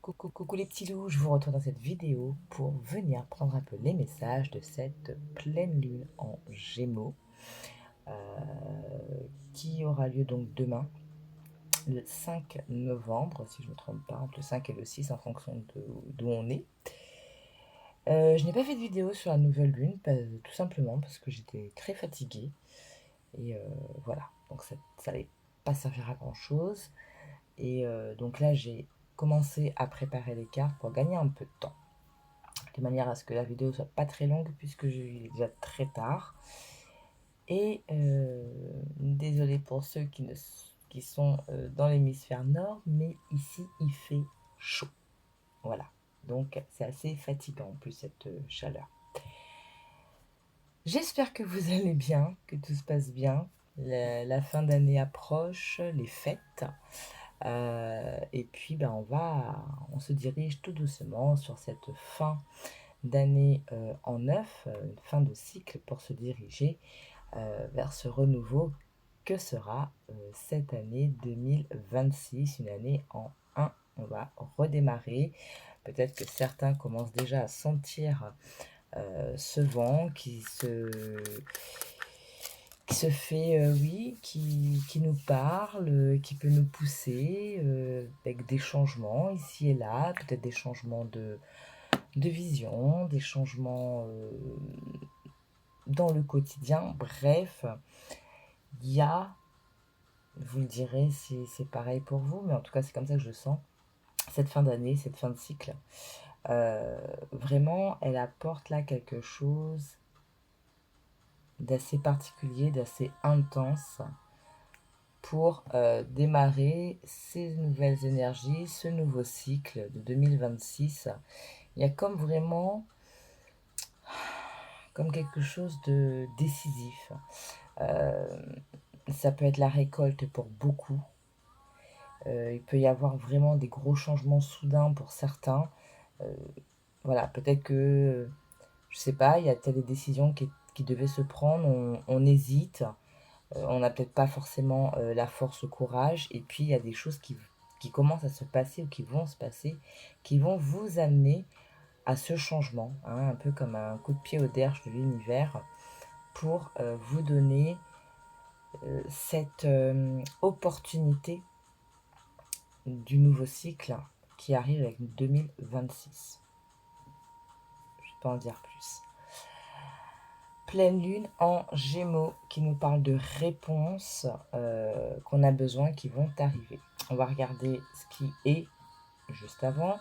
Coucou les petits loups, je vous retrouve dans cette vidéo pour venir prendre un peu les messages de cette pleine lune en Gémeaux qui aura lieu donc demain, le 5 novembre, si je ne me trompe pas, entre le 5 et le 6 en fonction d'où on est. Je n'ai pas fait de vidéo sur la nouvelle lune, tout simplement parce que j'étais très fatiguée et voilà, donc ça n'allait pas servir à grand chose. Et donc là, j'ai commencé à préparer les cartes pour gagner un peu de temps, de manière à ce que la vidéo soit pas très longue puisque il est déjà très tard. Et désolé pour ceux qui sont dans l'hémisphère nord, mais ici il fait chaud. Voilà, donc c'est assez fatigant en plus cette chaleur. J'espère que vous allez bien, que tout se passe bien. La fin d'année approche, les fêtes. Et puis ben, on se dirige tout doucement sur cette fin d'année en neuf, une fin de cycle pour se diriger vers ce renouveau que sera cette année 2026, une année en un. On va redémarrer. Peut-être que certains commencent déjà à sentir ce vent qui se fait, oui, qui nous parle, qui peut nous pousser avec des changements ici et là, peut-être des changements de vision, des changements dans le quotidien. Bref, il y a, vous me direz si c'est pareil pour vous, mais en tout cas c'est comme ça que je sens, cette fin d'année, cette fin de cycle. Vraiment, elle apporte là quelque chose d'assez particulier, d'assez intense pour démarrer ces nouvelles énergies, ce nouveau cycle de 2026. Il y a comme vraiment comme quelque chose de décisif. Euh, Ça peut être la récolte pour beaucoup. Il peut y avoir vraiment des gros changements soudains pour certains. Euh, voilà, peut-être que, je sais pas, il y a peut-être des décisions qui devaient se prendre, on hésite, on n'a peut-être pas forcément la force, le courage, et puis il y a des choses qui commencent à se passer ou qui vont se passer, qui vont vous amener à ce changement, hein, un peu comme un coup de pied au derche de l'univers, pour vous donner cette opportunité du nouveau cycle qui arrive avec 2026. Je ne vais pas en dire plus. Pleine lune en Gémeaux qui nous parle de réponses qu'on a besoin qui vont arriver. On va regarder ce qui est juste avant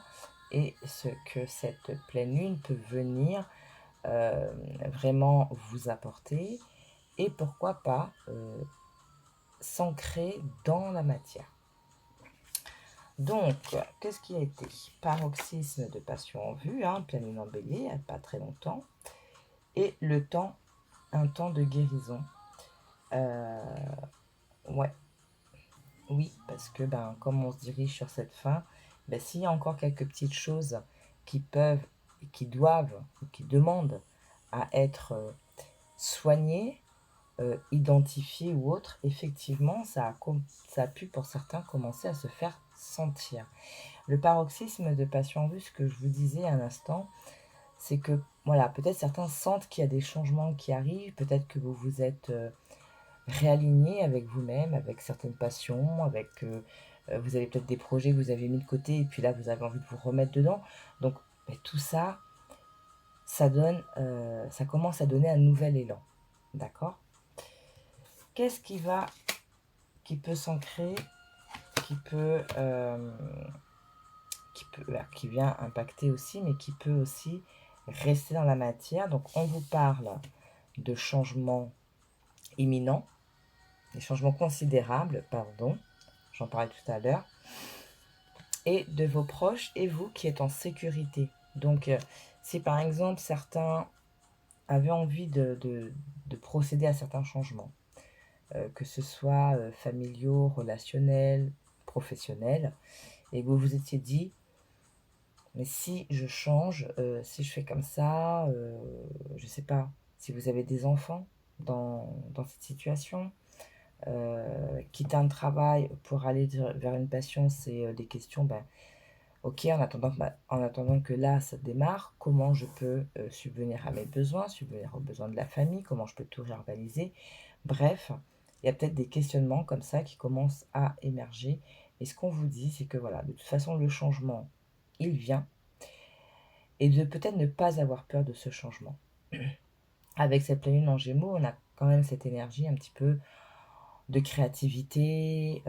et ce que cette pleine lune peut venir vraiment vous apporter et pourquoi pas s'ancrer dans la matière. Donc, qu'est-ce qui a été? Paroxysme de passion en vue, hein, pleine lune en bélier, il n'y a pas très longtemps, et le temps, un temps de guérison. Ouais, oui, parce que ben, comme on se dirige sur cette fin, ben, s'il y a encore quelques petites choses qui peuvent, qui doivent, ou qui demandent à être soignées, identifiées ou autres, effectivement, ça a pu pour certains commencer à se faire sentir. Le paroxysme de passion en vue, ce que je vous disais à l'instant, c'est que voilà, peut-être certains sentent qu'il y a des changements qui arrivent, peut-être que vous vous êtes réaligné avec vous-même, avec certaines passions, vous avez peut-être des projets que vous avez mis de côté et puis là vous avez envie de vous remettre dedans. Donc tout ça, ça commence à donner un nouvel élan, d'accord? Qu'est-ce qui peut s'ancrer, qui peut, qui vient impacter aussi, mais qui peut aussi rester dans la matière. Donc on vous parle de changements imminents, des changements considérables, pardon, j'en parlais tout à l'heure, et de vos proches et vous qui êtes en sécurité. Donc si par exemple certains avaient envie de procéder à certains changements, que ce soit familiaux, relationnels, professionnels, et vous vous étiez dit, mais si je change, si je fais comme ça, je ne sais pas, si vous avez des enfants dans cette situation, quitter un travail pour aller vers une passion, c'est des questions, ben, Ok, en attendant que là, ça démarre, comment je peux subvenir à mes besoins, subvenir aux besoins de la famille, comment je peux tout réorganiser. Bref, il y a peut-être des questionnements comme ça qui commencent à émerger. Et ce qu'on vous dit, c'est que voilà, de toute façon, le changement, il vient. Et de peut-être ne pas avoir peur de ce changement. Avec cette pleine lune en Gémeaux, on a quand même cette énergie un petit peu de créativité.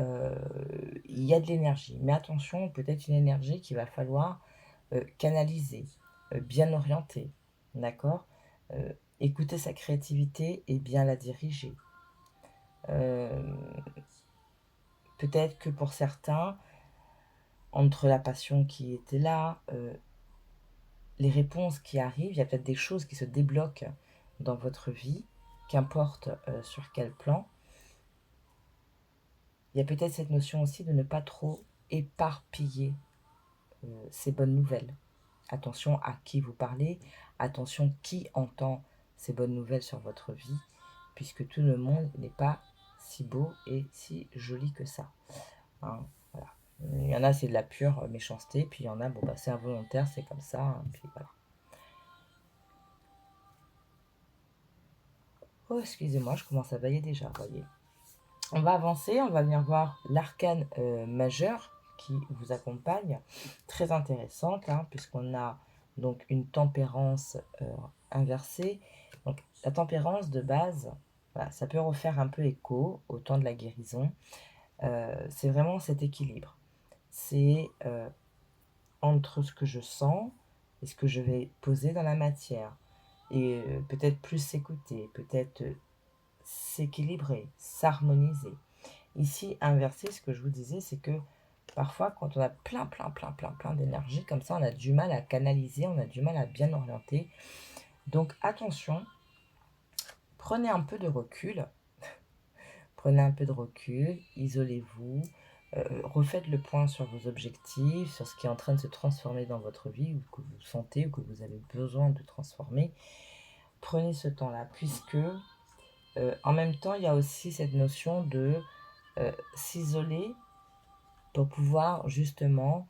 Il y a de l'énergie. Mais attention, peut-être une énergie qu'il va falloir canaliser, bien orienter. D'accord. Écouter sa créativité et bien la diriger. Peut-être que pour certains, entre la passion qui était là, les réponses qui arrivent, il y a peut-être des choses qui se débloquent dans votre vie, qu'importe sur quel plan. Il y a peut-être cette notion aussi de ne pas trop éparpiller ces bonnes nouvelles. Attention à qui vous parlez, attention qui entend ces bonnes nouvelles sur votre vie, puisque tout le monde n'est pas si beau et si joli que ça. Hein, voilà. Il y en a, c'est de la pure méchanceté, puis il y en a, bon, bah, c'est involontaire, c'est comme ça, hein, puis voilà. Oh, excusez-moi, je commence à bailler déjà, voyez. On va avancer, on va venir voir l'arcane majeur qui vous accompagne. Très intéressante, hein, puisqu'on a donc une tempérance inversée. Donc la tempérance de base, voilà, ça peut refaire un peu écho au temps de la guérison. C'est vraiment cet équilibre. C'est entre ce que je sens et ce que je vais poser dans la matière. Et peut-être plus s'écouter, peut-être s'équilibrer, s'harmoniser. Ici, inversé, ce que je vous disais, c'est que parfois, quand on a plein d'énergie, comme ça, on a du mal à canaliser, on a du mal à bien orienter. Donc, attention, prenez un peu de recul. Prenez un peu de recul, isolez-vous, refaites le point sur vos objectifs, sur ce qui est en train de se transformer dans votre vie, ou que vous sentez, ou que vous avez besoin de transformer. Prenez ce temps-là, puisque en même temps, il y a aussi cette notion de s'isoler pour pouvoir justement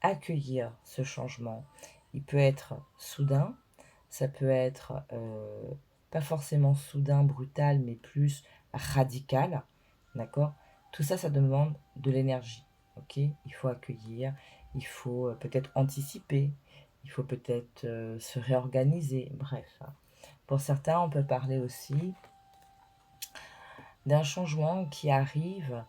accueillir ce changement. Il peut être soudain, ça peut être pas forcément soudain, brutal, mais plus radical, d'accord. Tout ça, ça demande de l'énergie, ok. Il faut accueillir, il faut peut-être anticiper, il faut peut-être se réorganiser, bref. Pour certains, on peut parler aussi d'un changement qui arrive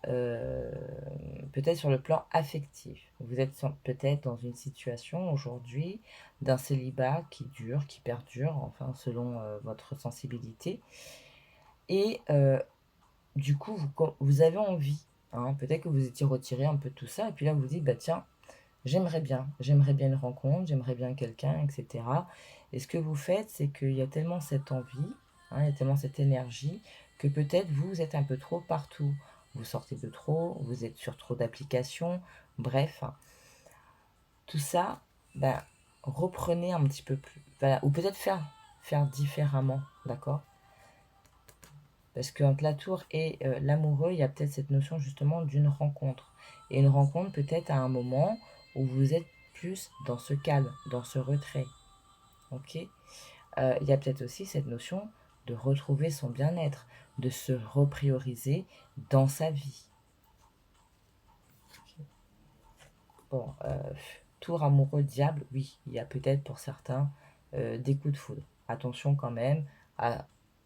peut-être sur le plan affectif. Vous êtes peut-être dans une situation aujourd'hui d'un célibat qui dure, qui perdure, enfin selon votre sensibilité. Et du coup, vous avez envie, hein, peut-être que vous étiez retiré un peu de tout ça, et puis là vous vous dites, bah tiens, j'aimerais bien une rencontre, j'aimerais bien quelqu'un, etc. Et ce que vous faites, c'est qu'il y a tellement cette envie, hein, il y a tellement cette énergie, que peut-être vous êtes un peu trop partout. Vous sortez de trop, vous êtes sur trop d'applications, bref. Tout ça, ben, reprenez un petit peu plus. Voilà, ou peut-être faire différemment, d'accord. Parce qu'entre la tour et l'amoureux, il y a peut-être cette notion justement d'une rencontre. Et une rencontre peut-être à un moment où vous êtes plus dans ce calme, dans ce retrait. Ok. Il y a peut-être aussi cette notion de retrouver son bien-être, de se reprioriser dans sa vie. Okay. Bon, tour amoureux diable, oui, il y a peut-être pour certains des coups de foudre. Attention quand même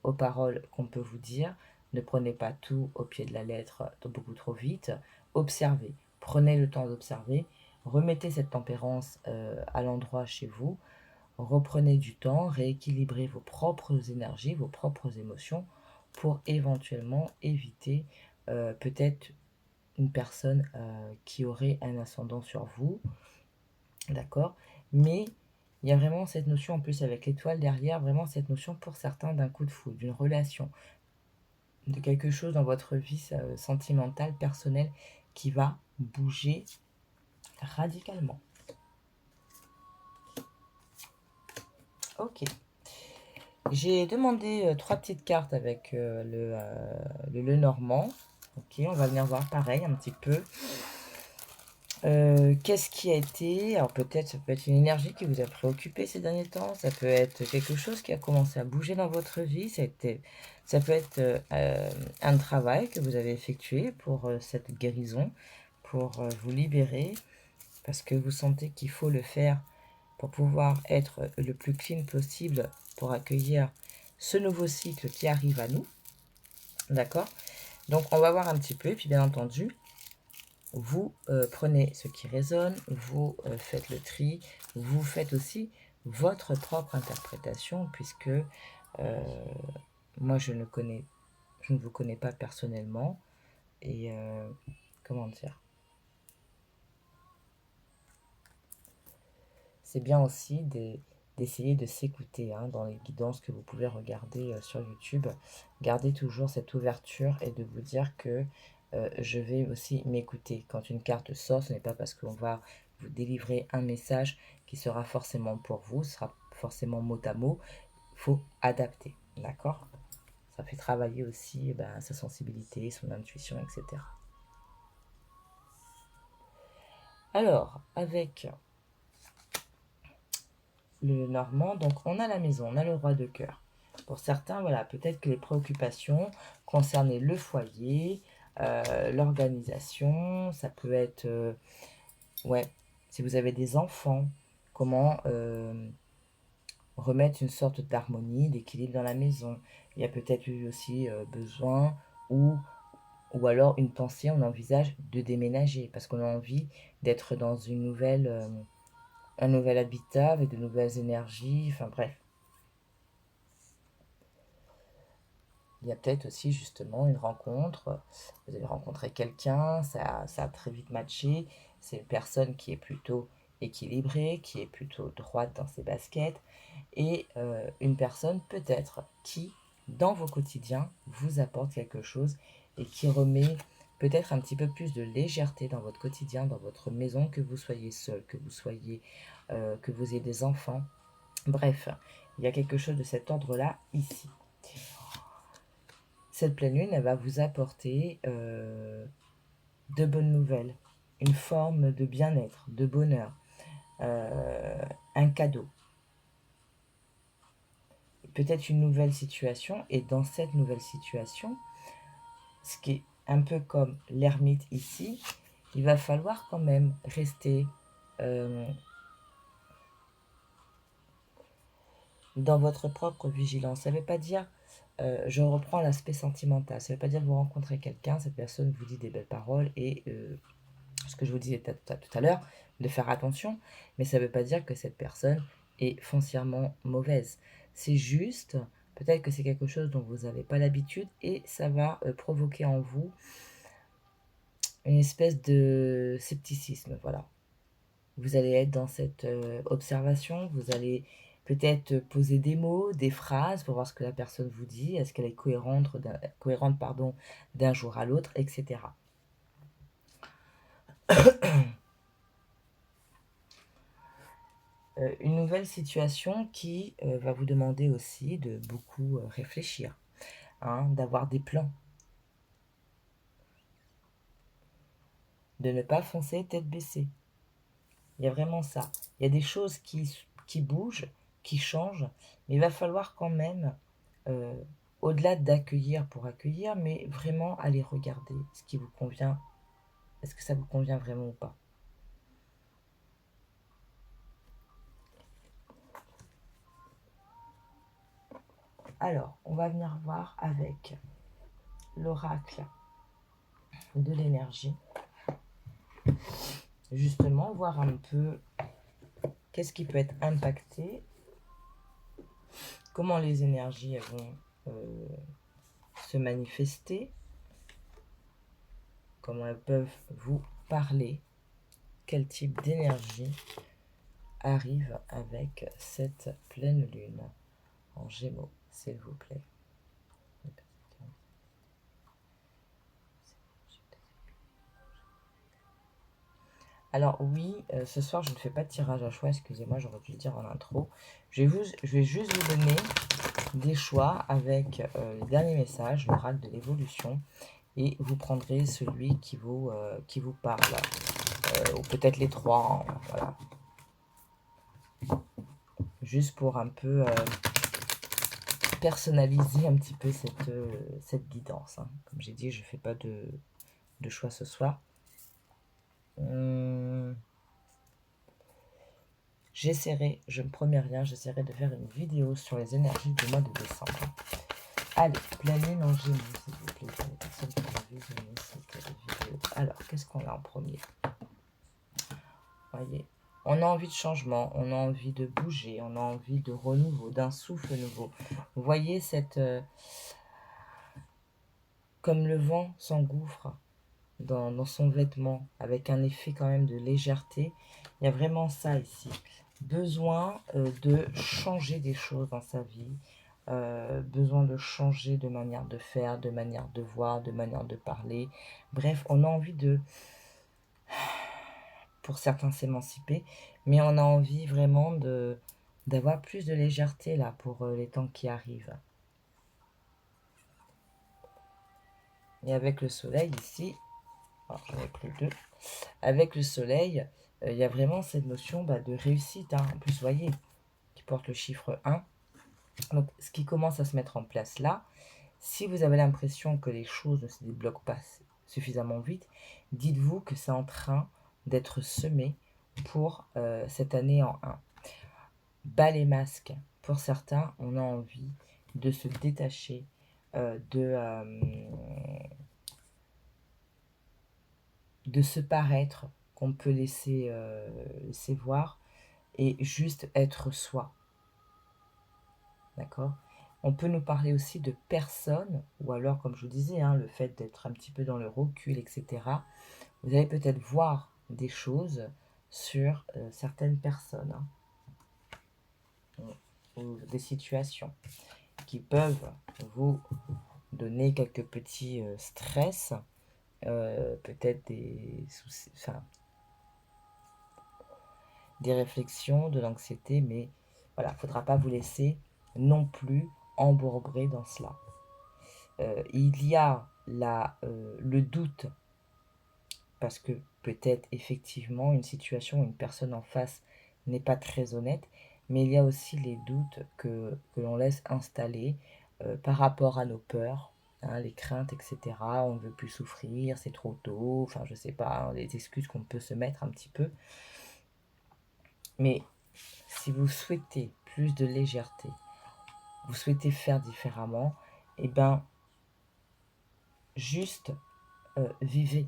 aux paroles qu'on peut vous dire. Ne prenez pas tout au pied de la lettre beaucoup trop vite. Observez, prenez le temps d'observer. Remettez cette tempérance à l'endroit chez vous. Reprenez du temps, rééquilibrez vos propres énergies, vos propres émotions pour éventuellement éviter peut-être une personne qui aurait un ascendant sur vous, d'accord. Mais il y a vraiment cette notion, en plus avec l'étoile derrière, vraiment cette notion pour certains d'un coup de foudre, d'une relation, de quelque chose dans votre vie sentimentale, personnelle, qui va bouger radicalement. Ok. J'ai demandé 3 petites cartes avec le Lenormand. Ok, on va venir voir pareil un petit peu Qu'est-ce qui a été? Alors peut-être, ça peut être une énergie qui vous a préoccupé ces derniers temps, ça peut être quelque chose qui a commencé à bouger dans votre vie, ça peut être un travail que vous avez effectué pour cette guérison, pour vous libérer, parce que vous sentez qu'il faut le faire pour pouvoir être le plus clean possible, pour accueillir ce nouveau cycle qui arrive à nous. D'accord? Donc on va voir un petit peu, et puis bien entendu, vous prenez ce qui résonne, vous faites le tri, vous faites aussi votre propre interprétation, puisque moi je ne vous connais pas personnellement, et comment dire, c'est bien aussi d'essayer de s'écouter dans les guidances que vous pouvez regarder sur YouTube. Gardez toujours cette ouverture et de vous dire que je vais aussi m'écouter. Quand une carte sort, ce n'est pas parce qu'on va vous délivrer un message qui sera forcément pour vous, ce sera forcément mot à mot. Il faut adapter, d'accord? Ça fait travailler aussi sa sensibilité, son intuition, etc. Alors, avec le Normand, donc on a la maison, on a le roi de cœur. Pour certains, voilà, peut-être que les préoccupations concernaient le foyer, l'organisation, ça peut être, ouais, si vous avez des enfants, comment remettre une sorte d'harmonie, d'équilibre dans la maison. Il y a peut-être eu aussi besoin ou alors une pensée, on envisage de déménager parce qu'on a envie d'être dans un nouvel habitat avec de nouvelles énergies, enfin bref. Il y a peut-être aussi justement une rencontre, vous avez rencontré quelqu'un, ça a très vite matché, c'est une personne qui est plutôt équilibrée, qui est plutôt droite dans ses baskets, et une personne peut-être qui, dans vos quotidiens, vous apporte quelque chose et qui remet peut-être un petit peu plus de légèreté dans votre quotidien, dans votre maison, que vous soyez seul, que vous ayez des enfants. Bref, il y a quelque chose de cet ordre-là ici. Cette pleine lune, elle va vous apporter de bonnes nouvelles, une forme de bien-être, de bonheur, un cadeau. Peut-être une nouvelle situation, et dans cette nouvelle situation, ce qui est un peu comme l'ermite ici, il va falloir quand même rester dans votre propre vigilance. Ça ne veut pas dire, je reprends l'aspect sentimental, ça ne veut pas dire que vous rencontrez quelqu'un, cette personne vous dit des belles paroles et ce que je vous disais tout à l'heure, de faire attention, mais ça ne veut pas dire que cette personne est foncièrement mauvaise. C'est juste, peut-être que c'est quelque chose dont vous n'avez pas l'habitude et ça va provoquer en vous une espèce de scepticisme, voilà. Vous allez être dans cette observation, vous allez peut-être poser des mots, des phrases pour voir ce que la personne vous dit, est-ce qu'elle est cohérente d'un jour à l'autre, etc. Une nouvelle situation qui va vous demander aussi de beaucoup réfléchir, d'avoir des plans, de ne pas foncer tête baissée. Il y a vraiment ça. Il y a des choses qui bougent, qui changent, mais il va falloir quand même, au-delà d'accueillir pour accueillir, mais vraiment aller regarder ce qui vous convient. Est-ce que ça vous convient vraiment ou pas? Alors, on va venir voir avec l'oracle de l'énergie. Justement, voir un peu qu'est-ce qui peut être impacté, comment les énergies vont se manifester, comment elles peuvent vous parler, quel type d'énergie arrive avec cette pleine lune en Gémeaux, s'il vous plaît. Alors oui, ce soir je ne fais pas de tirage à choix, excusez-moi, j'aurais dû le dire en intro. Je vais juste vous donner des choix avec les derniers messages, l'oracle de l'évolution, et vous prendrez celui qui vous parle. ou peut-être les trois, hein, voilà. Juste pour un peu personnaliser un petit peu cette guidance. Hein. Comme j'ai dit, je ne fais pas de choix ce soir. J'essaierai, je ne promets rien, j'essaierai de faire une vidéo sur les énergies du mois de décembre. Allez, pleine lune en Gémeaux, s'il vous plaît, pour les personnes qui ont visionné cette vidéo. Alors, qu'est-ce qu'on a en premier? Voyez, on a envie de changement, on a envie de bouger, on a envie de renouveau, d'un souffle nouveau. Vous voyez cette... comme le vent s'engouffre dans son vêtement, avec un effet quand même de légèreté. Il y a vraiment ça ici. Besoin de changer des choses dans sa vie, besoin de changer de manière de faire, de manière de voir, de manière de parler. Bref, on a envie de, pour certains, s'émanciper, mais on a envie vraiment d'avoir plus de légèreté là pour les temps qui arrivent. Et avec le soleil ici, j'en ai plus deux, avec le soleil, il y a vraiment cette notion de réussite. Hein. En plus, vous voyez, qui porte le chiffre 1. Donc, ce qui commence à se mettre en place là, si vous avez l'impression que les choses ne se débloquent pas suffisamment vite, dites-vous que c'est en train d'être semé pour cette année en 1. Bas les masques. Pour certains, on a envie de se détacher de ce paraître qu'on peut laisser voir et juste être soi. D'accord? On peut nous parler aussi de personnes, ou alors, comme je vous disais, hein, le fait d'être un petit peu dans le recul, etc. Vous allez peut-être voir des choses sur certaines personnes, hein, ou des situations qui peuvent vous donner quelques petits stress, peut-être des soucis, enfin, des réflexions, de l'anxiété, mais voilà, il ne faudra pas vous laisser non plus embourber dans cela. Il y a le doute, parce que peut-être effectivement une situation, une personne en face n'est pas très honnête, mais il y a aussi les doutes que l'on laisse installer par rapport à nos peurs, hein, les craintes, etc. On ne veut plus souffrir, c'est trop tôt, enfin je sais pas, hein, les excuses qu'on peut se mettre un petit peu. Mais si vous souhaitez plus de légèreté, vous souhaitez faire différemment, eh bien, juste vivez,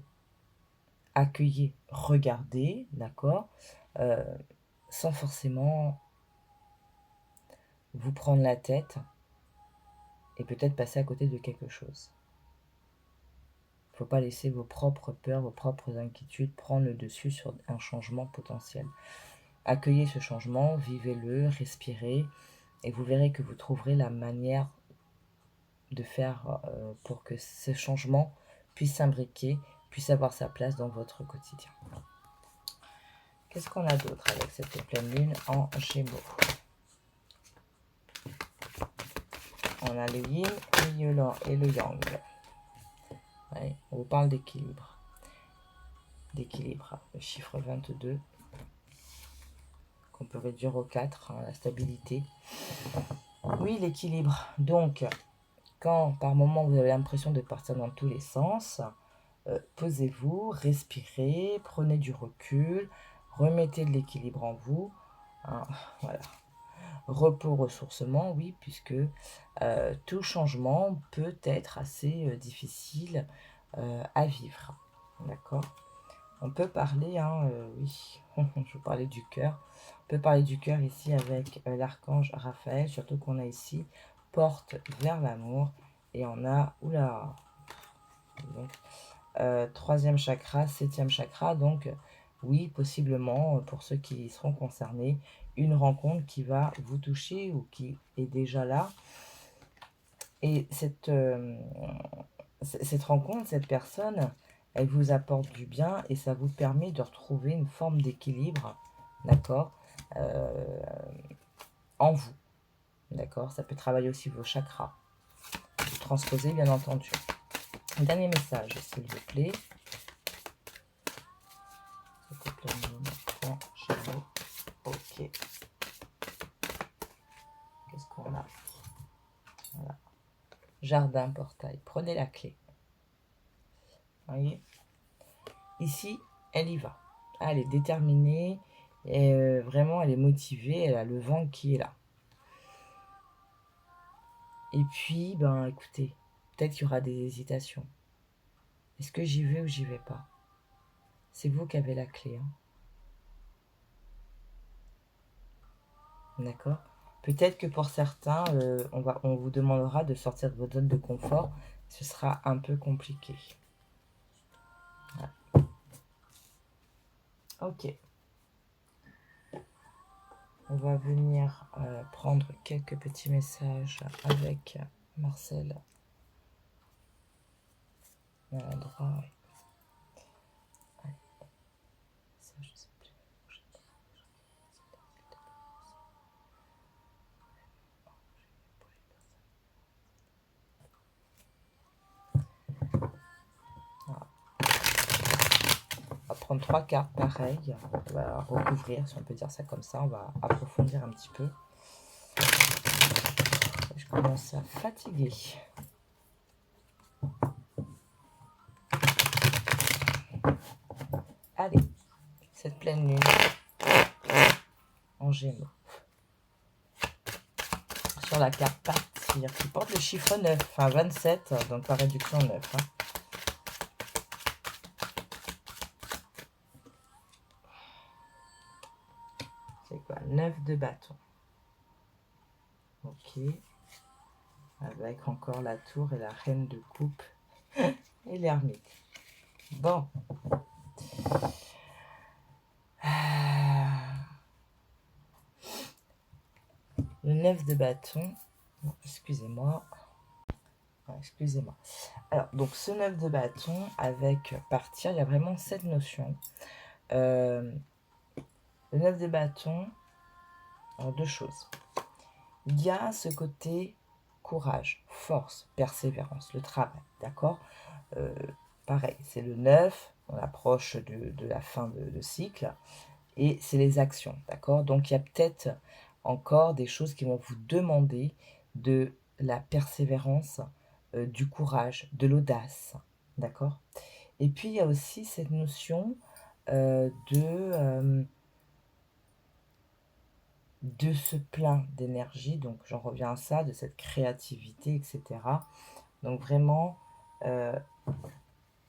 accueillez, regardez, d'accord, sans forcément vous prendre la tête et peut-être passer à côté de quelque chose. Il ne faut pas laisser vos propres peurs, vos propres inquiétudes prendre le dessus sur un changement potentiel. Accueillez ce changement, vivez-le, respirez, et vous verrez que vous trouverez la manière de faire pour que ce changement puisse s'imbriquer, puisse avoir sa place dans votre quotidien. Qu'est-ce qu'on a d'autre avec cette pleine lune en Gémeaux? On a le yin et le yang. Ouais, on vous parle d'équilibre. D'équilibre, le chiffre 22, qu'on peut réduire au 4, hein, la stabilité. Oui, l'équilibre. Donc, quand par moment vous avez l'impression de partir dans tous les sens, posez-vous, respirez, prenez du recul, remettez de l'équilibre en vous. Hein, voilà. Repos, ressourcement, oui, puisque tout changement peut être assez difficile à vivre. D'accord? On peut parler, hein, oui, je vous parlais du cœur. On peut parler du cœur ici avec l'archange Raphaël, surtout qu'on a ici porte vers l'amour. Et on a, oula, donc, 3e chakra, 7e chakra, donc oui, possiblement, pour ceux qui seront concernés, une rencontre qui va vous toucher ou qui est déjà là. Et cette rencontre, cette personne, elle vous apporte du bien et ça vous permet de retrouver une forme d'équilibre, d'accord, en vous, d'accord. Ça peut travailler aussi vos chakras. Vous transposez, bien entendu. Dernier message, s'il vous plaît. pleine lune, point, Gémeaux. Ok. Qu'est-ce qu'on a? Voilà. Jardin, portail. Prenez la clé. Vous voyez? Ici, elle y va. Elle est déterminée. Et vraiment, elle est motivée. Elle a le vent qui est là. Et puis, ben, écoutez, peut-être qu'il y aura des hésitations. Est-ce que j'y vais ou j'y vais pas? C'est vous qui avez la clé. Hein. D'accord? Peut-être que pour certains, on vous demandera de sortir de votre zone de confort. Ce sera un peu compliqué. Voilà. Ok. On va venir prendre quelques petits messages avec Marcel. Maladroit. Ouais. Ça, je sais plus. Voilà. On va prendre 3 cartes pareilles. On va recouvrir, si on peut dire ça comme ça. On va approfondir un petit peu. Je commence à fatiguer. Allez, cette pleine lune en Gémeaux. Sur la carte partir, qui porte le chiffre 9, enfin 27, donc par réduction 9. Hein. C'est quoi? 9 de bâton. Ok. Avec encore la tour et la reine de coupe et l'ermite. Bon. Le 9 de bâton. Excusez-moi. Excusez-moi. Alors, donc ce 9 de bâton avec partir, il y a vraiment cette notion. Le 9 de bâton, alors 2 choses. Il y a ce côté courage, force, persévérance, le travail, d'accord? Pareil, c'est le 9, on approche de la fin de cycle, et c'est les actions, d'accord? Donc il y a peut-être encore des choses qui vont vous demander de la persévérance, du courage, de l'audace, d'accord? Et puis il y a aussi cette notion de ce plein d'énergie, donc j'en reviens à ça, de cette créativité, etc. Donc vraiment, vous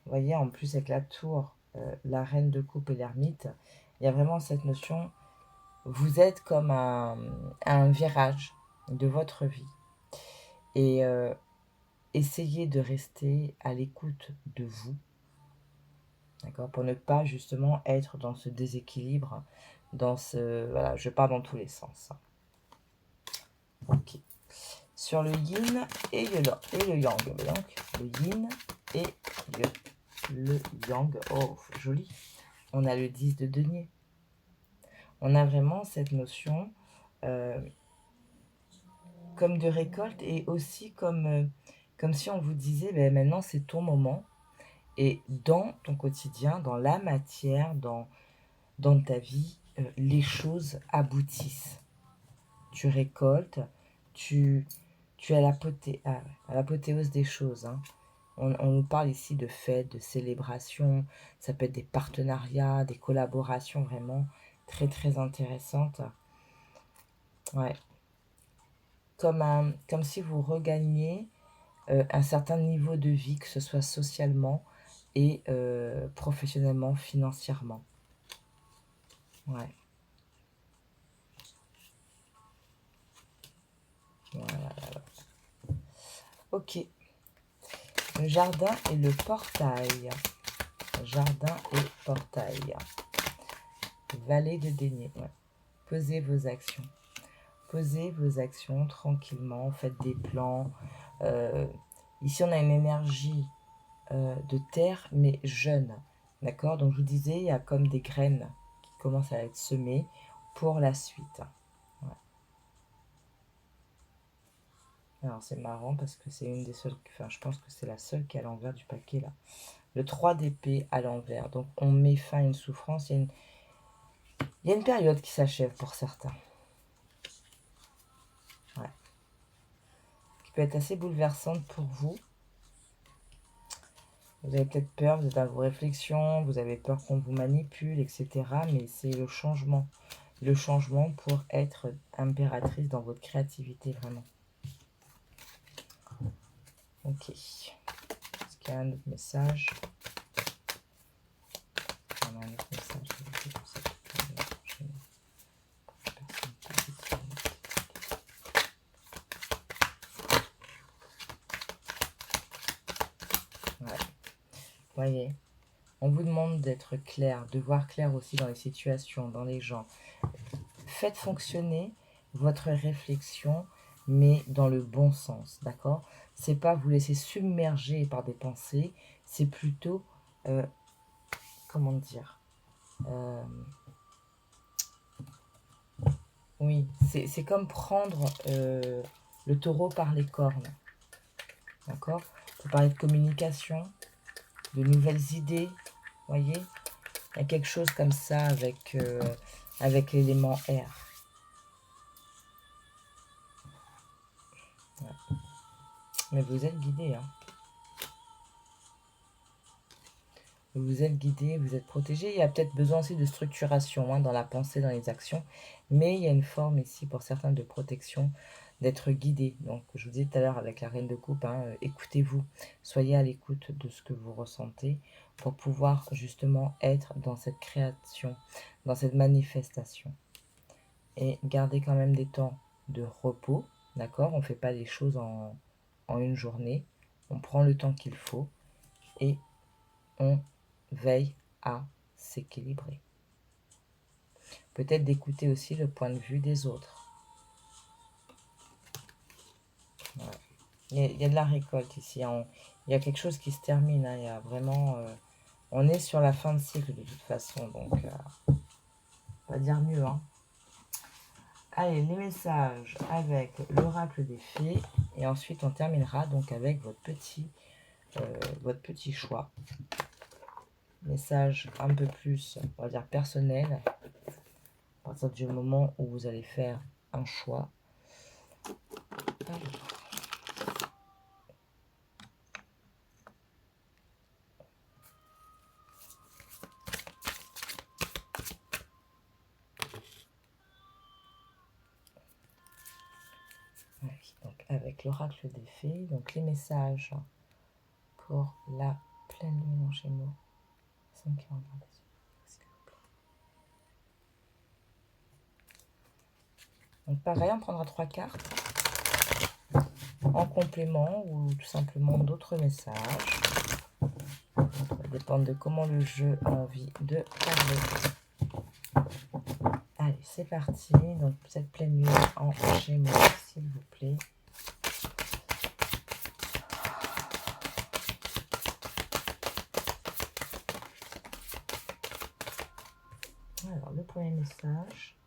voyez, en plus avec la tour, la reine de coupe et l'ermite, il y a vraiment cette notion, vous êtes comme à un virage de votre vie. Et essayez de rester à l'écoute de vous, d'accord, pour ne pas justement être dans ce déséquilibre, dans ce... Voilà, je pars dans tous les sens. Ok. Sur le yin et le yang. Donc, le yin et le yang. Oh, joli. On a le 10 de denier. On a vraiment cette notion comme de récolte et aussi comme si on vous disait, ben, maintenant c'est ton moment. Et dans ton quotidien, dans la matière, dans ta vie, les choses aboutissent. Tu récoltes, tu es à l'apothéose des choses. Hein. On nous parle ici de fêtes, de célébrations, ça peut être des partenariats, des collaborations vraiment très très intéressantes. Ouais. Comme si vous regagniez un certain niveau de vie, que ce soit socialement et professionnellement, financièrement. Ouais. Voilà. Ok. Le jardin et le portail. Jardin et portail. Vallée de denier. Ouais. Posez vos actions. Posez vos actions tranquillement. Faites des plans. Ici, on a une énergie de terre, mais jeune. D'accord? Donc, je vous disais, il y a comme des graines qui commencent à être semées pour la suite. Ouais. Alors, c'est marrant parce que c'est une des seules... Enfin, je pense que c'est la seule qui est à l'envers du paquet, là. Le 3 d'épée à l'envers. Donc, on met fin à une souffrance. Il y a une période qui s'achève pour certains. Ouais. Qui peut être assez bouleversante pour vous. Vous avez peut-être peur, vous êtes dans vos réflexions, vous avez peur qu'on vous manipule, etc. Mais c'est le changement. Le changement pour être impératrice dans votre créativité, vraiment. Ok. Est-ce qu'il y a un autre message? On a un autre message. Ouais. Voyez, on vous demande d'être clair, de voir clair aussi dans les situations, dans les gens. Faites fonctionner votre réflexion, mais dans le bon sens, d'accord? C'est pas vous laisser submerger par des pensées, c'est plutôt, comment dire, oui, c'est comme prendre le taureau par les cornes, d'accord? Pour parler de communication, de nouvelles idées, voyez? Il y a quelque chose comme ça avec l'élément R. Ouais. Mais vous êtes guidé, hein. Vous êtes guidé, vous êtes protégé. Il y a peut-être besoin aussi de structuration hein, dans la pensée, dans les actions. Mais il y a une forme ici pour certains de protection, d'être guidé. Donc je vous disais tout à l'heure avec la reine de coupe, hein, écoutez-vous. Soyez à l'écoute de ce que vous ressentez pour pouvoir justement être dans cette création, dans cette manifestation. Et gardez quand même des temps de repos, d'accord? On ne fait pas les choses en une journée. On prend le temps qu'il faut et on veille à s'équilibrer. Peut-être d'écouter aussi le point de vue des autres. Ouais. Il y a de la récolte ici. Il y a quelque chose qui se termine. Hein. Il y a vraiment... on est sur la fin de cycle de toute façon. Donc, on va dire mieux. Hein. Allez, les messages avec l'oracle des fées. Et ensuite, on terminera donc avec votre petit choix. Message un peu plus, on va dire, personnel. À partir du moment où vous allez faire un choix. Donc avec l'oracle des fées, donc les messages pour la pleine lune en Gémeaux. Donc pareil, on prendra 3 cartes en complément ou tout simplement d'autres messages. Ça va dépendre de comment le jeu a envie de parler. Allez, c'est parti. Donc cette pleine lune en Gémeaux, s'il vous plaît. Alors, le premier message.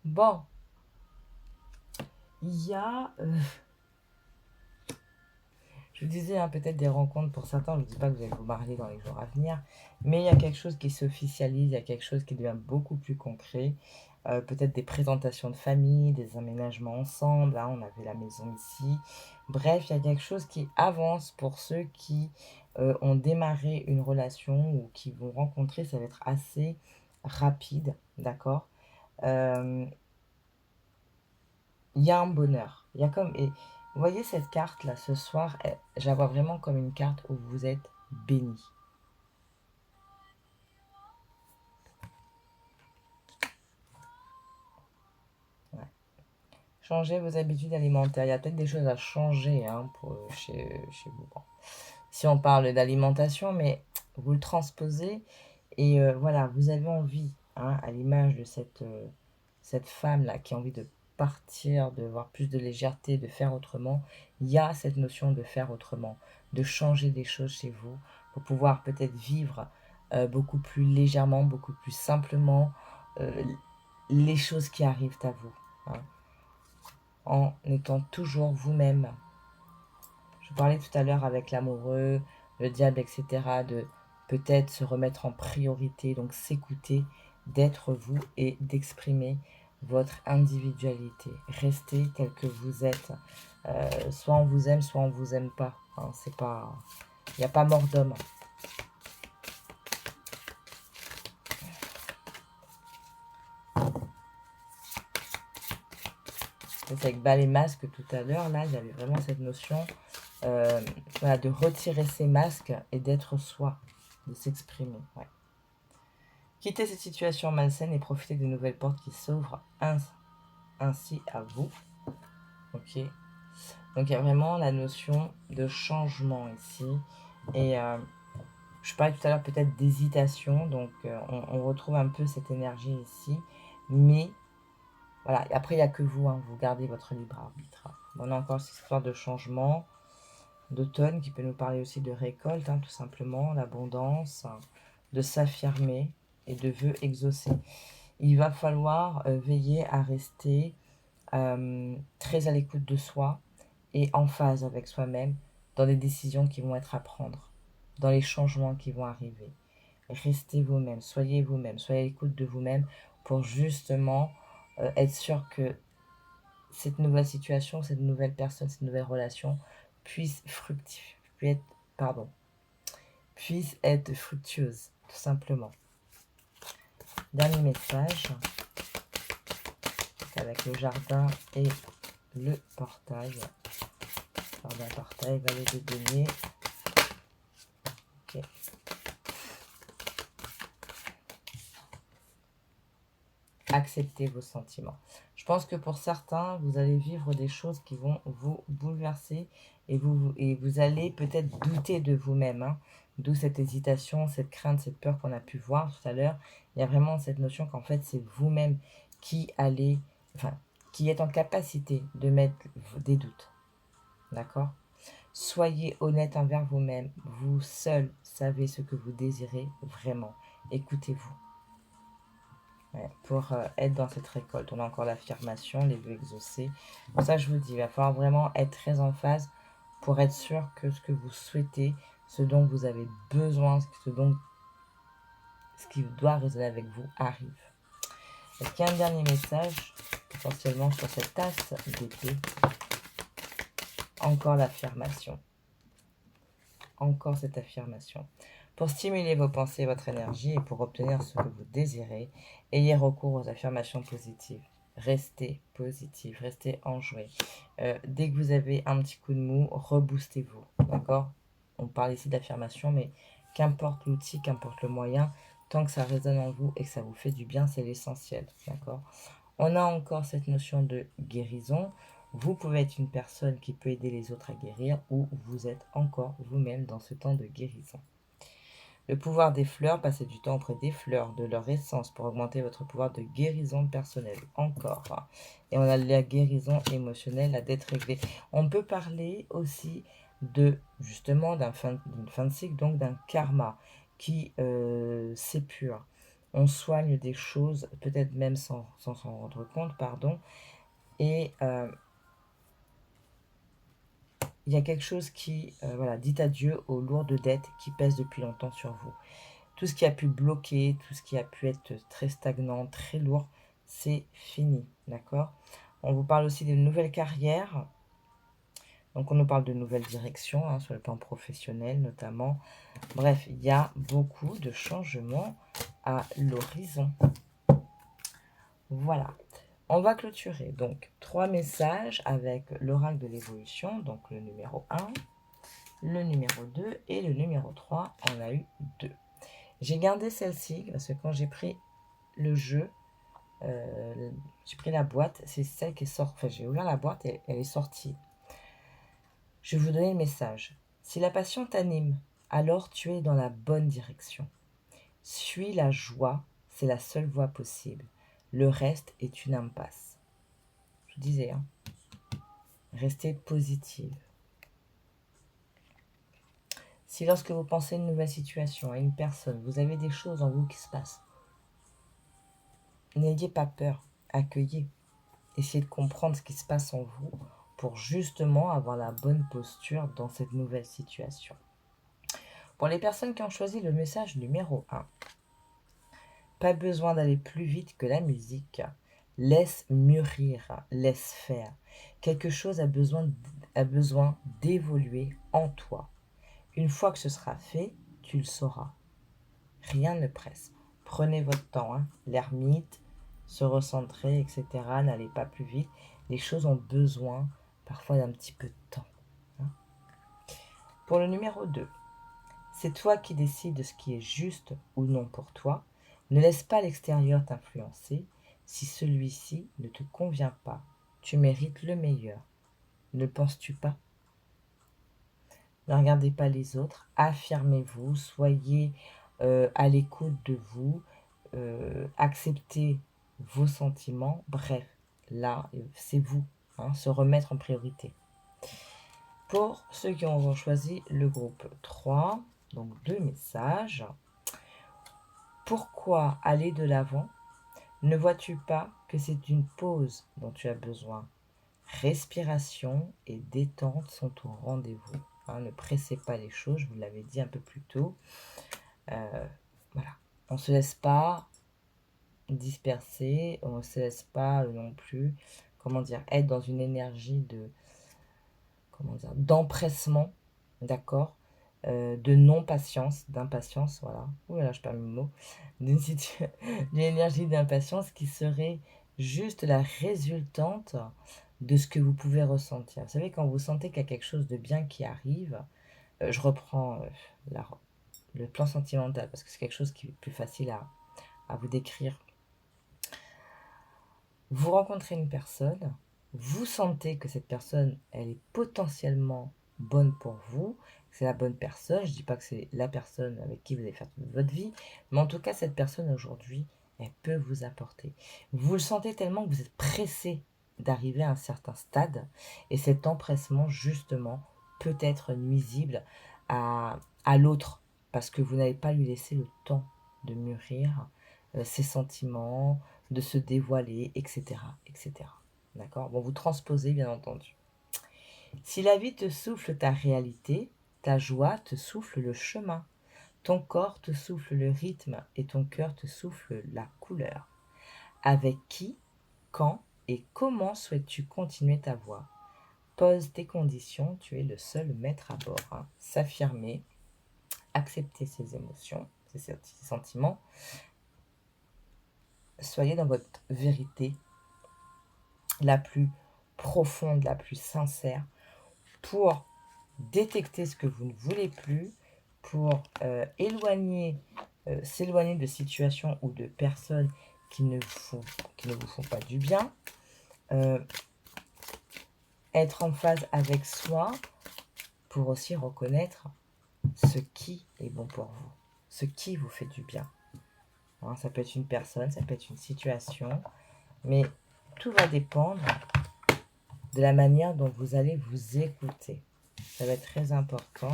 Bon. Il y a... je vous disais, hein, peut-être des rencontres pour certains. Je ne dis pas que vous allez vous marier dans les jours à venir. Mais il y a quelque chose qui s'officialise. Il y a quelque chose qui devient beaucoup plus concret. Peut-être des présentations de famille, des aménagements ensemble. Hein, on avait la maison ici. Bref, il y a quelque chose qui avance pour ceux qui ont démarré une relation ou qui vont rencontrer. Ça va être assez rapide, d'accord. Il y a un bonheur. Il y a comme... Et vous voyez cette carte-là, ce soir, je la vois vraiment comme une carte où vous êtes béni. Ouais. Changez vos habitudes alimentaires. Il y a peut-être des choses à changer hein, chez vous. Bon. Si on parle d'alimentation, mais vous le transposez et voilà, vous avez envie, hein, à l'image de cette femme-là qui a envie de partir, de voir plus de légèreté, de faire autrement, il y a cette notion de faire autrement, de changer des choses chez vous pour pouvoir peut-être vivre beaucoup plus légèrement, beaucoup plus simplement les choses qui arrivent à vous, hein, en étant toujours vous-même. Je parlais tout à l'heure avec l'amoureux, le diable, etc., de peut-être se remettre en priorité, donc s'écouter, d'être vous et d'exprimer votre individualité. Restez tel que vous êtes. Soit on vous aime, soit on vous aime pas. Hein, c'est pas... Il n'y a pas mort d'homme. C'est avec bas les masques tout à l'heure, là, il y avait vraiment cette notion voilà, de retirer ses masques et d'être soi, de s'exprimer. Ouais. Quittez cette situation malsaine et profitez des nouvelles portes qui s'ouvrent ainsi à vous. Ok. Donc il y a vraiment la notion de changement ici. Et je parlais tout à l'heure peut-être d'hésitation, donc on retrouve un peu cette énergie ici. Mais voilà, après il n'y a que vous, hein, vous gardez votre libre arbitre. On a encore cette histoire de changement, d'automne qui peut nous parler aussi de récolte, hein, tout simplement, l'abondance, de s'affirmer et de vœux exaucés. Il va falloir veiller à rester très à l'écoute de soi et en phase avec soi-même dans les décisions qui vont être à prendre, dans les changements qui vont arriver. Restez vous-même, soyez à l'écoute de vous-même pour justement être sûr que cette nouvelle situation, cette nouvelle personne, cette nouvelle relation puisse être fructueuse, tout simplement. Dernier message, avec le jardin et le portail. Jardin, portail, vallée de denier. Ok. Acceptez vos sentiments. Je pense que pour certains, vous allez vivre des choses qui vont vous bouleverser et vous allez peut-être douter de vous-même. Hein. D'où cette hésitation, cette crainte, cette peur qu'on a pu voir tout à l'heure. Il y a vraiment cette notion qu'en fait, c'est vous-même qui êtes en capacité de mettre des doutes. D'accord ? Soyez honnête envers vous-même. Vous seul savez ce que vous désirez vraiment. Écoutez-vous. Ouais, pour être dans cette récolte. On a encore l'affirmation, les vœux exaucés. Pour ça, je vous dis, il va falloir vraiment être très en phase pour être sûr que ce que vous souhaitez, ce dont vous avez besoin, ce qui doit résonner avec vous arrive. Est-ce qu'il y a un dernier message, potentiellement sur cette tasse d'épée? Encore l'affirmation. Encore cette affirmation. Pour stimuler vos pensées et votre énergie et pour obtenir ce que vous désirez, ayez recours aux affirmations positives. Restez positif, restez enjoué. Dès que vous avez un petit coup de mou, reboostez-vous. D'accord? On parle ici d'affirmation, mais qu'importe l'outil, qu'importe le moyen, tant que ça résonne en vous et que ça vous fait du bien, c'est l'essentiel. D'accord? On a encore cette notion de guérison. Vous pouvez être une personne qui peut aider les autres à guérir ou vous êtes encore vous-même dans ce temps de guérison. Le pouvoir des fleurs, passez du temps auprès des fleurs, de leur essence pour augmenter votre pouvoir de guérison personnelle. Encore. Et on a la guérison émotionnelle, la dette réglée. On peut parler aussi justement d'une fin de cycle, donc d'un karma qui s'épure. On soigne des choses, peut-être même sans s'en rendre compte, pardon. Et il y a quelque chose qui, dit adieu aux lourdes dettes qui pèsent depuis longtemps sur vous. Tout ce qui a pu bloquer, tout ce qui a pu être très stagnant, très lourd, c'est fini, d'accord? On vous parle aussi d'une nouvelle carrière. Donc, on nous parle de nouvelles directions, hein, sur le plan professionnel notamment. Bref, il y a beaucoup de changements à l'horizon. Voilà. On va clôturer. Donc, 3 messages avec l'oracle de l'évolution. Donc, le numéro 1, le numéro 2 et le numéro 3. On a eu 2. J'ai gardé celle-ci parce que quand j'ai pris le jeu, j'ai pris la boîte, c'est celle qui est sortie. Enfin, j'ai ouvert la boîte et elle est sortie. Je vais vous donner le message. Si la passion t'anime, alors tu es dans la bonne direction. Suis la joie, c'est la seule voie possible. Le reste est une impasse. Je vous disais, hein. Restez positive. Si lorsque vous pensez à une nouvelle situation, à une personne, vous avez des choses en vous qui se passent, n'ayez pas peur, accueillez. Essayez de comprendre ce qui se passe en vous pour justement avoir la bonne posture dans cette nouvelle situation. Pour les personnes qui ont choisi le message numéro 1, pas besoin d'aller plus vite que la musique. Laisse mûrir, laisse faire. Quelque chose a besoin d'évoluer en toi. Une fois que ce sera fait, tu le sauras. Rien ne presse. Prenez votre temps, hein. L'ermite, se recentrer, etc. N'allez pas plus vite. Les choses ont besoin parfois d'un petit peu de temps, hein. Pour le numéro 2, c'est toi qui décides de ce qui est juste ou non pour toi. Ne laisse pas l'extérieur t'influencer. Si celui-ci ne te convient pas, tu mérites le meilleur. Ne penses-tu pas? Ne regardez pas les autres, affirmez-vous, soyez à l'écoute de vous, acceptez vos sentiments. Bref, là, c'est vous, hein, se remettre en priorité. Pour ceux qui ont choisi le groupe 3, donc 2 messages. Pourquoi aller de l'avant? Ne vois-tu pas que c'est une pause dont tu as besoin? Respiration et détente sont au rendez-vous. Hein, ne pressez pas les choses, je vous l'avais dit un peu plus tôt. Voilà. On ne se laisse pas disperser, on ne se laisse pas non plus, être dans une énergie d'empressement, d'accord, de non-patience, d'impatience, voilà. Ouh là, je perds mes mots. D'une énergie d'impatience qui serait juste la résultante de ce que vous pouvez ressentir. Vous savez, quand vous sentez qu'il y a quelque chose de bien qui arrive, je reprends le plan sentimental parce que c'est quelque chose qui est plus facile à vous décrire. Vous rencontrez une personne, vous sentez que cette personne, elle est potentiellement bonne pour vous, c'est la bonne personne. Je ne dis pas que c'est la personne avec qui vous allez faire toute votre vie, mais en tout cas, cette personne aujourd'hui, elle peut vous apporter. Vous le sentez tellement que vous êtes pressé d'arriver à un certain stade, et cet empressement, justement, peut être nuisible à l'autre, parce que vous n'avez pas lui laissé le temps de mûrir ses sentiments, de se dévoiler, etc. etc. D'accord? Bon, vous transposez, bien entendu. Si la vie te souffle ta réalité, ta joie te souffle le chemin. Ton corps te souffle le rythme et ton cœur te souffle la couleur. Avec qui, quand et comment souhaites-tu continuer ta voie? Pose tes conditions, tu es le seul maître à bord. Hein. S'affirmer, accepter ses émotions, ses sentiments. Soyez dans votre vérité la plus profonde, la plus sincère, pour détecter ce que vous ne voulez plus, pour s'éloigner de situations ou de personnes qui ne vous font pas du bien, être en phase avec soi pour aussi reconnaître ce qui est bon pour vous, ce qui vous fait du bien. Hein, ça peut être une personne, ça peut être une situation, mais tout va dépendre de la manière dont vous allez vous écouter. Ça va être très important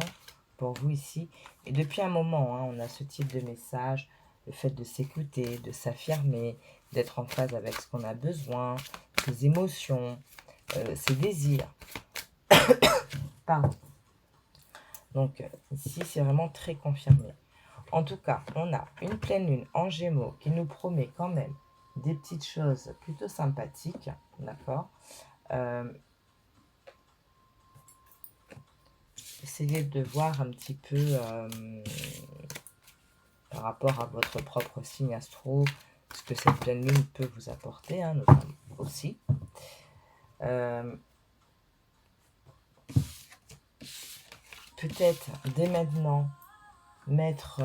pour vous ici. Et depuis un moment, hein, on a ce type de message, le fait de s'écouter, de s'affirmer, d'être en phase avec ce qu'on a besoin, ses émotions, ses désirs. Pardon. Donc ici, c'est vraiment très confirmé. En tout cas, on a une pleine lune en Gémeaux qui nous promet quand même des petites choses plutôt sympathiques, d'accord. Essayez de voir un petit peu par rapport à votre propre signe astro, ce que cette pleine lune peut vous apporter, hein, notamment aussi. Peut-être dès maintenant mettre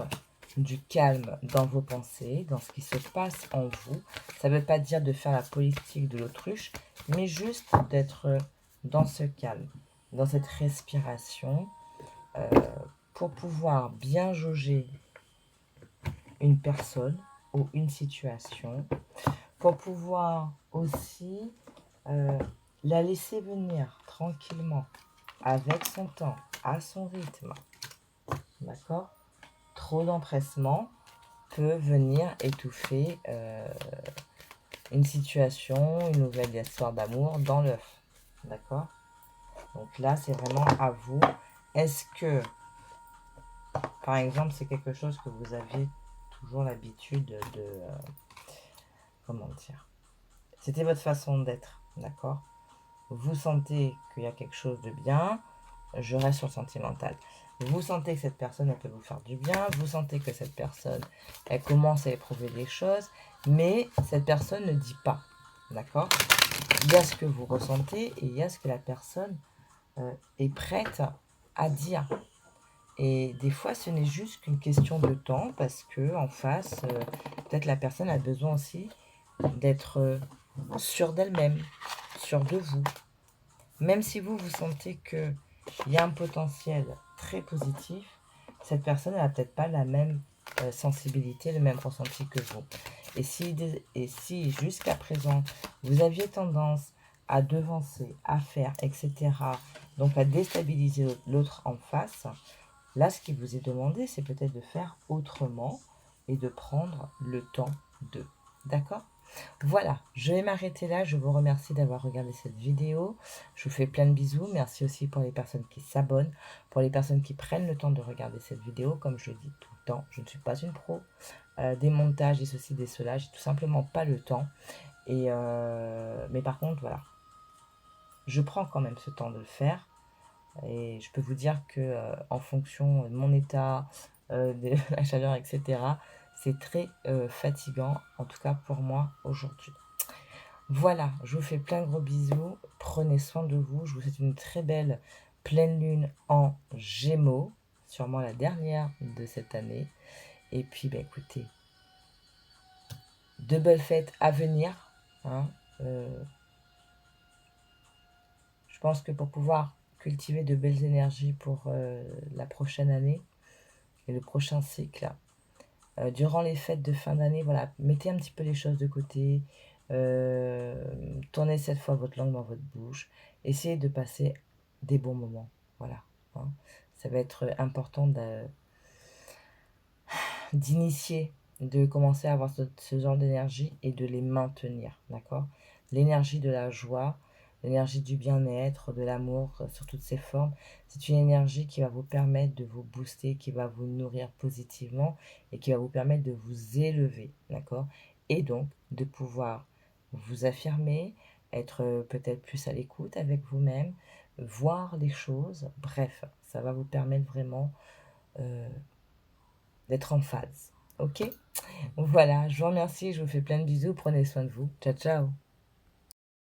du calme dans vos pensées, dans ce qui se passe en vous. Ça ne veut pas dire de faire la politique de l'autruche, mais juste d'être dans ce calme, dans cette respiration, pour pouvoir bien jauger une personne ou une situation, pour pouvoir aussi la laisser venir tranquillement, avec son temps, à son rythme. D'accord? Trop d'empressement peut venir étouffer une situation, une nouvelle histoire d'amour dans l'œuf. D'accord? Donc là, c'est vraiment à vous. Est-ce que Par exemple, c'est quelque chose que vous aviez toujours l'habitude comment dire? C'était votre façon d'être, d'accord? Vous sentez qu'il y a quelque chose de bien, je reste sur le sentimental. Vous sentez que cette personne, elle peut vous faire du bien, vous sentez que cette personne, elle commence à éprouver des choses, mais cette personne ne dit pas, d'accord? Il y a ce que vous ressentez et il y a ce que la personne est prête à dire. Et des fois, ce n'est juste qu'une question de temps parce que en face, peut-être la personne a besoin aussi d'être sûre d'elle-même, sûre de vous. Même si vous, vous sentez qu'il y a un potentiel très positif, cette personne n'a peut-être pas la même sensibilité, le même ressenti que vous. Et si jusqu'à présent, vous aviez tendance à devancer, à faire, etc., donc à déstabiliser l'autre en face, là, ce qui vous est demandé, c'est peut-être de faire autrement et de prendre le temps de. D'accord? Voilà, je vais m'arrêter là. Je vous remercie d'avoir regardé cette vidéo. Je vous fais plein de bisous. Merci aussi pour les personnes qui s'abonnent, pour les personnes qui prennent le temps de regarder cette vidéo. Comme je le dis tout le temps, je ne suis pas une pro. Des montages, des ceci, des cela, j'ai tout simplement pas le temps. Mais par contre, voilà, je prends quand même ce temps de le faire. Et je peux vous dire que en fonction de mon état, de la chaleur, etc., c'est très fatigant, en tout cas pour moi aujourd'hui. Voilà, je vous fais plein de gros bisous. Prenez soin de vous. Je vous souhaite une très belle pleine lune en Gémeaux, sûrement la dernière de cette année. Et puis, bah, écoutez, de belles fêtes à venir. Hein. Je pense que pour pouvoir cultiver de belles énergies pour la prochaine année et le prochain cycle, durant les fêtes de fin d'année, voilà, mettez un petit peu les choses de côté, tournez cette fois votre langue dans votre bouche, essayez de passer des bons moments, voilà. Hein. Ça va être important d'initier, de commencer à avoir ce genre d'énergie et de les maintenir, d'accord? L'énergie de la joie, l'énergie du bien-être, de l'amour, sur toutes ses formes, c'est une énergie qui va vous permettre de vous booster, qui va vous nourrir positivement et qui va vous permettre de vous élever, d'accord? Et donc, de pouvoir vous affirmer, être peut-être plus à l'écoute avec vous-même, voir les choses, bref, ça va vous permettre vraiment d'être en phase. Ok? Voilà, je vous remercie, je vous fais plein de bisous, prenez soin de vous. Ciao, ciao!